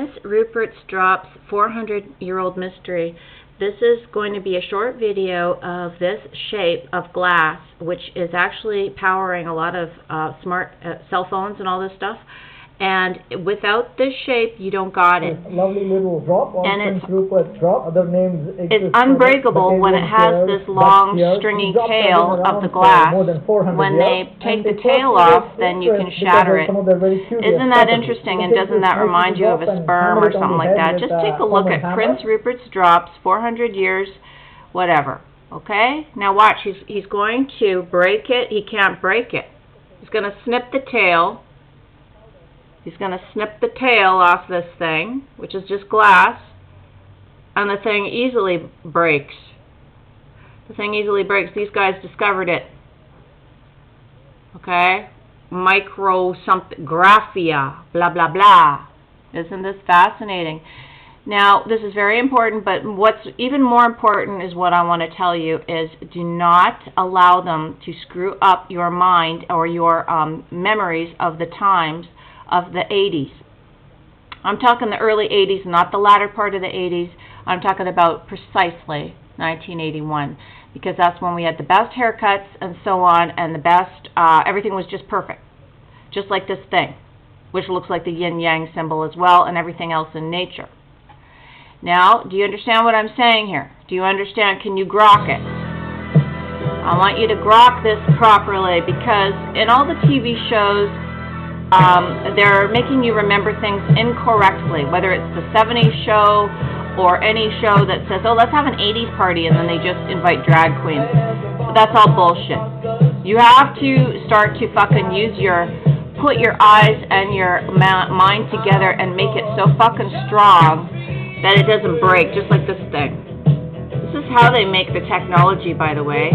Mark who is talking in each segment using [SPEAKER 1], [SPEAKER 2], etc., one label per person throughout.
[SPEAKER 1] Prince Rupert's Drops 400-Year-Old Mystery. This is going to be a short video of this shape of glass, which is actually powering a lot of smart cell phones and all this stuff. And without this shape, you don't got it.
[SPEAKER 2] Lovely little drop on Prince Rupert's drop. Other names
[SPEAKER 1] it's unbreakable when it has this long, stringy tail of the glass. When they take the tail off, then you can shatter it. Isn't that interesting? And doesn't that remind you of a sperm or something like that? Just take a look at Prince Rupert's Drops, 400 years, whatever. Okay? Now watch. He's going to break it. He can't break it. He's going to snip the tail. He's going to snip the tail off this thing, which is just glass, and the thing easily breaks. The thing easily breaks. These guys discovered it. Okay? Micro something, graphia, blah, blah, blah. Isn't this fascinating? Now, this is very important, but what's even more important is what I want to tell you is do not allow them to screw up your mind or your memories of the times of the 80s. I'm talking the early 80s, not the latter part of the 80s. I'm talking about precisely 1981, because that's when we had the best haircuts and so on, and the best, everything was just perfect. Just like this thing, which looks like the yin-yang symbol as well, and everything else in nature. Now, do you understand what I'm saying here? Do you understand? Can you grok it? I want you to grok this properly, because in all the TV shows, they're making you remember things incorrectly, whether it's the 70s show or any show that says, oh, let's have an 80s party, and then they just invite drag queens. That's all bullshit. You have to start to fucking put your eyes and your mind together and make it so fucking strong that it doesn't break, just like this thing. This is how they make the technology, by the way.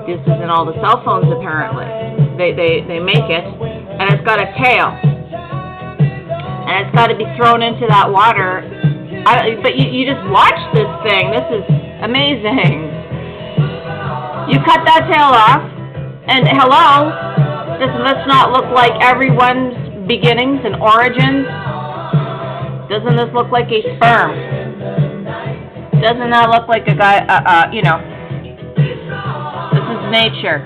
[SPEAKER 1] This is in all the cell phones, apparently. They make it. And it's got a tail, and it's got to be thrown into that water. But you just watch this thing. This is amazing. You cut that tail off, and hello, let's not look like everyone's beginnings and origins. Doesn't this look like a sperm? Doesn't that look like a guy? This is nature.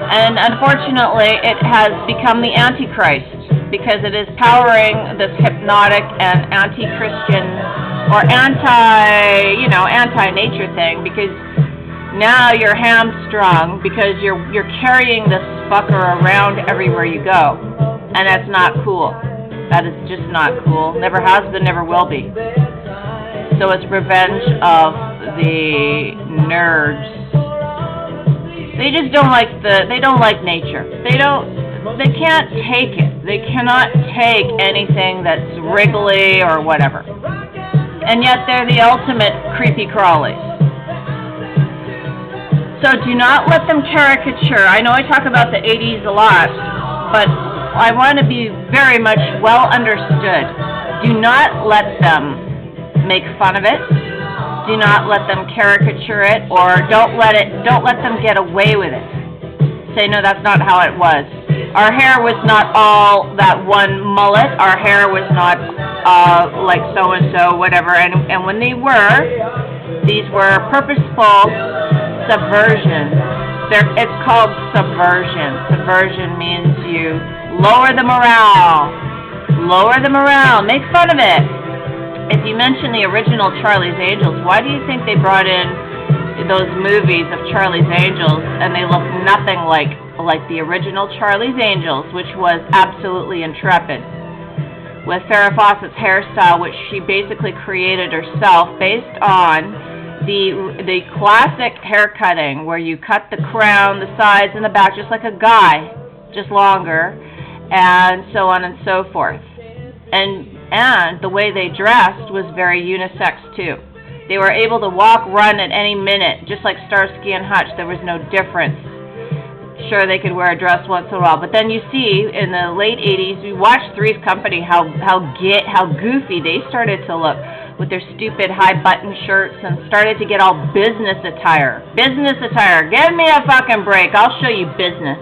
[SPEAKER 1] And unfortunately, it has become the Antichrist, because it is powering this hypnotic and anti-Christian or anti-nature thing, because now you're hamstrung because you're carrying this fucker around everywhere you go. And that's not cool. That is just not cool. Never has been, never will be. So it's revenge of the nerds. They just don't like nature. They can't take it. They cannot take anything that's wriggly or whatever. And yet they're the ultimate creepy crawlies. So do not let them caricature. I know I talk about the 80s a lot, but I want to be very much well understood. Do not let them make fun of it. Do not let them caricature it, or don't let them get away with it. Say, no, that's not how it was. Our hair was not all that one mullet. Our hair was not like so-and-so, whatever. And when these were purposeful subversion. It's called subversion. Subversion means you lower the morale. Lower the morale. Make fun of it. If you mention the original Charlie's Angels, why do you think they brought in those movies of Charlie's Angels and they look nothing like the original Charlie's Angels, which was absolutely intrepid, with Farrah Fawcett's hairstyle, which she basically created herself based on the classic hair cutting, where you cut the crown, the sides, and the back just like a guy, just longer, and so on and so forth. And the way they dressed was very unisex, too. They were able to walk, run at any minute, just like Starsky and Hutch. There was no difference. Sure, they could wear a dress once in a while, but then you see, in the late 80s, we watched Three's Company, how goofy they started to look with their stupid high-button shirts, and started to get all business attire. Business attire. Give me a fucking break. I'll show you business.